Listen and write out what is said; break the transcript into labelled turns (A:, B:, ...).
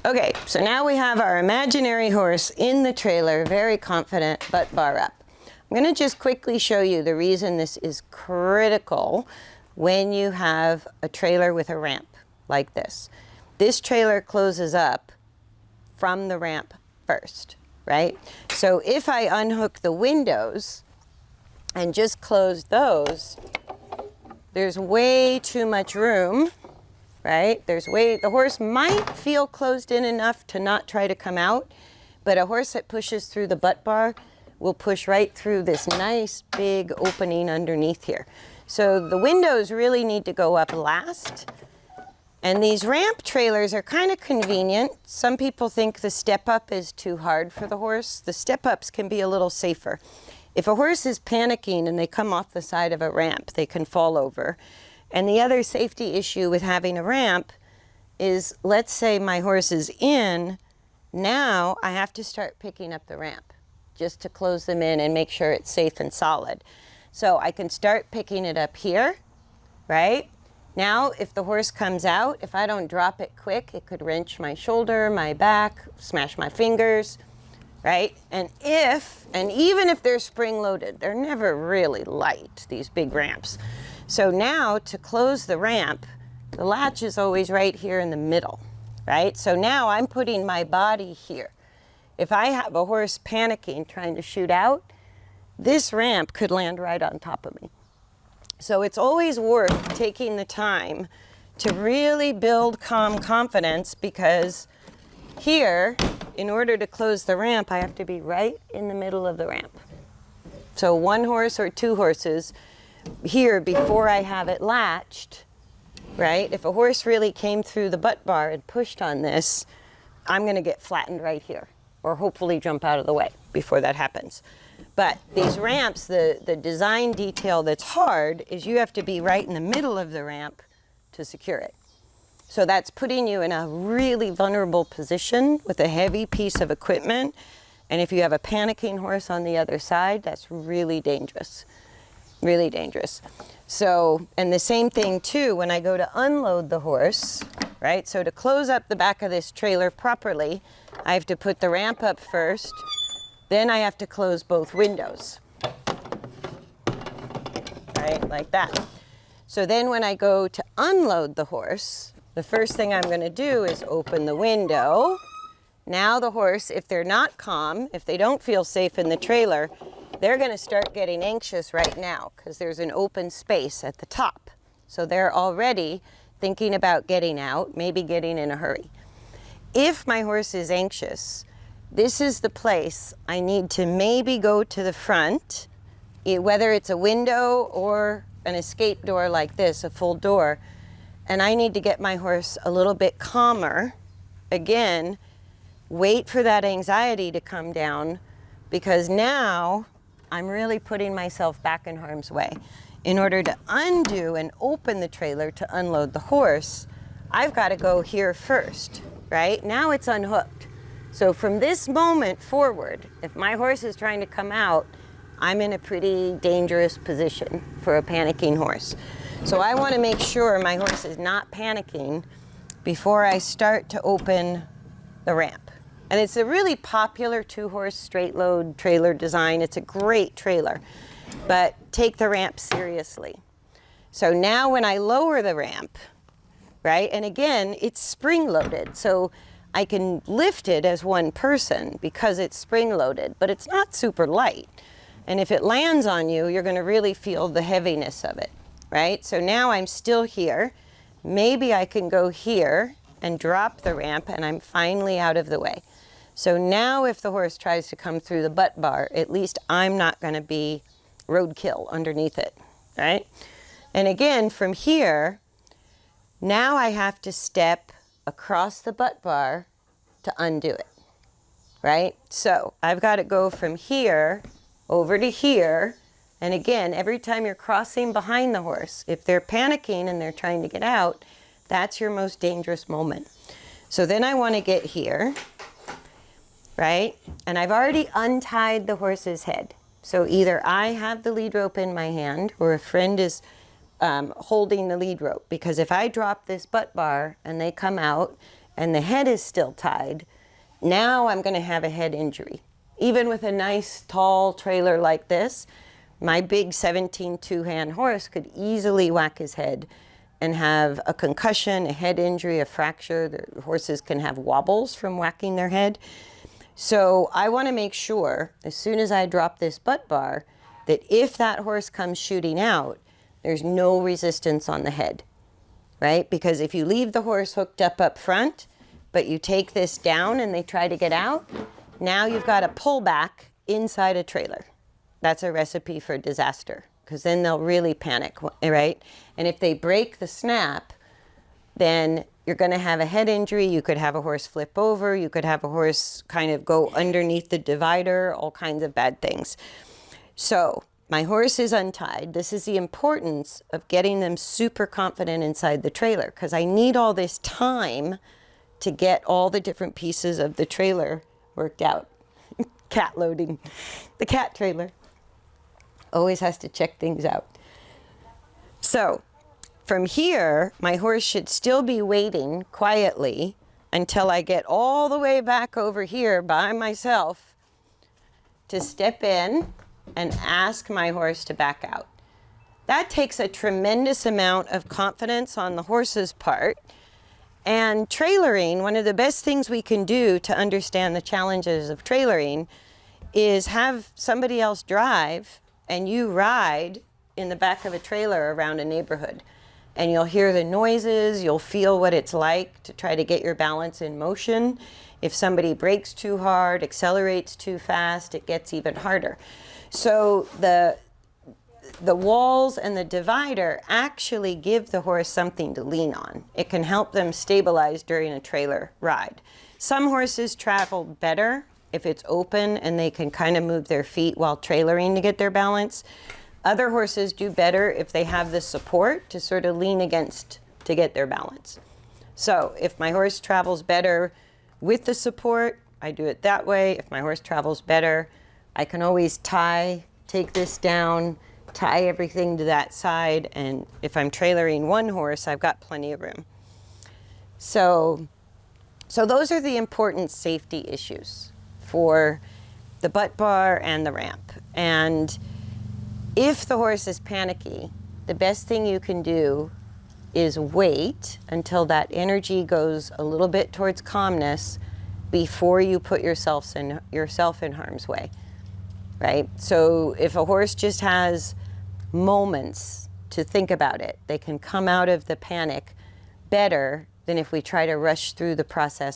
A: Okay, so now we have our imaginary horse in the trailer, very confident, butt bar up. I'm going to just quickly show you the reason this is critical when you have a trailer with a ramp like this. This trailer closes up from the ramp first, right? So if I unhook the windows and just close those, there's way too much room, right? The horse might feel closed in enough to not try to come out, but a horse that pushes through the butt bar will push right through this nice big opening underneath here. So the windows really need to go up last. And these ramp trailers are kind of convenient. Some people think the step up is too hard for the horse. The step ups can be a little safer. If a horse is panicking and they come off the side of a ramp, they can fall over. And the other safety issue with having a ramp is, let's say my horse is in, now I have to start picking up the ramp just to close them in and make sure it's safe and solid. So I can start picking it up here, right? Now, if the horse comes out, if I don't drop it quick, it could wrench my shoulder, my back, smash my fingers, right? And even if they're spring-loaded, they're never really light, these big ramps. So now, to close the ramp, the latch is always right here in the middle, right? So now I'm putting my body here. If I have a horse panicking, trying to shoot out, this ramp could land right on top of me. So it's always worth taking the time to really build calm confidence, because here, in order to close the ramp, I have to be right in the middle of the ramp. So one horse or two horses here before I have it latched, right? If a horse really came through the butt bar and pushed on this, I'm going to get flattened right here, or hopefully jump out of the way before that happens. But these ramps, the design detail that's hard is you have to be right in the middle of the ramp to secure it. So that's putting you in a really vulnerable position with a heavy piece of equipment. And if you have a panicking horse on the other side, that's really dangerous. Really dangerous. So, and the same thing too, when I go to unload the horse, right? So to close up the back of this trailer properly, I have to put the ramp up first, then I have to close both windows, right? Like that. So then when I go to unload the horse, the first thing I'm going to do is open the window. Now the horse, if they're not calm, if they don't feel safe in the trailer, they're going to start getting anxious right now because there's an open space at the top. So they're already thinking about getting out, maybe getting in a hurry. If my horse is anxious, this is the place I need to maybe go to the front, whether it's a window or an escape door like this, a full door, and I need to get my horse a little bit calmer. Again, wait for that anxiety to come down, because now I'm really putting myself back in harm's way. In order to undo and open the trailer to unload the horse, I've got to go here first, right? Now it's unhooked. So from this moment forward, if my horse is trying to come out, I'm in a pretty dangerous position for a panicking horse. So I want to make sure my horse is not panicking before I start to open the ramp. And it's a really popular two-horse straight load trailer design. It's a great trailer, but take the ramp seriously. So now when I lower the ramp, right, and again, it's spring-loaded, so I can lift it as one person because it's spring-loaded, but it's not super light. And if it lands on you, you're going to really feel the heaviness of it, right? So now I'm still here. Maybe I can go here and drop the ramp, and I'm finally out of the way. So now if the horse tries to come through the butt bar, at least I'm not going to be roadkill underneath it, right? And again, from here, now I have to step across the butt bar to undo it, right? So I've got to go from here over to here. And again, every time you're crossing behind the horse, if they're panicking and they're trying to get out, that's your most dangerous moment. So then I want to get here, right? And I've already untied the horse's head. So either I have the lead rope in my hand or a friend is holding the lead rope, because if I drop this butt bar and they come out and the head is still tied, now I'm going to have a head injury. Even with a nice tall trailer like this, my big 17 two-hand horse could easily whack his head and have a concussion, a head injury, a fracture. The horses can have wobbles from whacking their head. So I want to make sure, as soon as I drop this butt bar, that if that horse comes shooting out, there's no resistance on the head, right? Because if you leave the horse hooked up front, but you take this down and they try to get out, now you've got a pullback inside a trailer. That's a recipe for disaster, because then they'll really panic, right? And if they break the snap, then you're going to have a head injury. You could have a horse flip over. You could have a horse kind of go underneath the divider, all kinds of bad things. So my horse is untied. This is the importance of getting them super confident inside the trailer, because I need all this time to get all the different pieces of the trailer worked out. Cat loading. The cat trailer always has to check things out. So from here, my horse should still be waiting quietly until I get all the way back over here by myself to step in and ask my horse to back out. That takes a tremendous amount of confidence on the horse's part. And trailering, one of the best things we can do to understand the challenges of trailering is have somebody else drive and you ride in the back of a trailer around a neighborhood. And you'll hear the noises, you'll feel what it's like to try to get your balance in motion. If somebody brakes too hard, accelerates too fast, it gets even harder. So the walls and the divider actually give the horse something to lean on. It can help them stabilize during a trailer ride. Some horses travel better if it's open and they can kind of move their feet while trailering to get their balance. Other horses do better if they have the support to sort of lean against to get their balance. So if my horse travels better with the support, I do it that way. If my horse travels better, I can always take this down, tie everything to that side, and if I'm trailering one horse, I've got plenty of room. So those are the important safety issues for the butt bar and the ramp. And if the horse is panicky, the best thing you can do is wait until that energy goes a little bit towards calmness before you put yourself in harm's way, right? So if a horse just has moments to think about it, they can come out of the panic better than if we try to rush through the process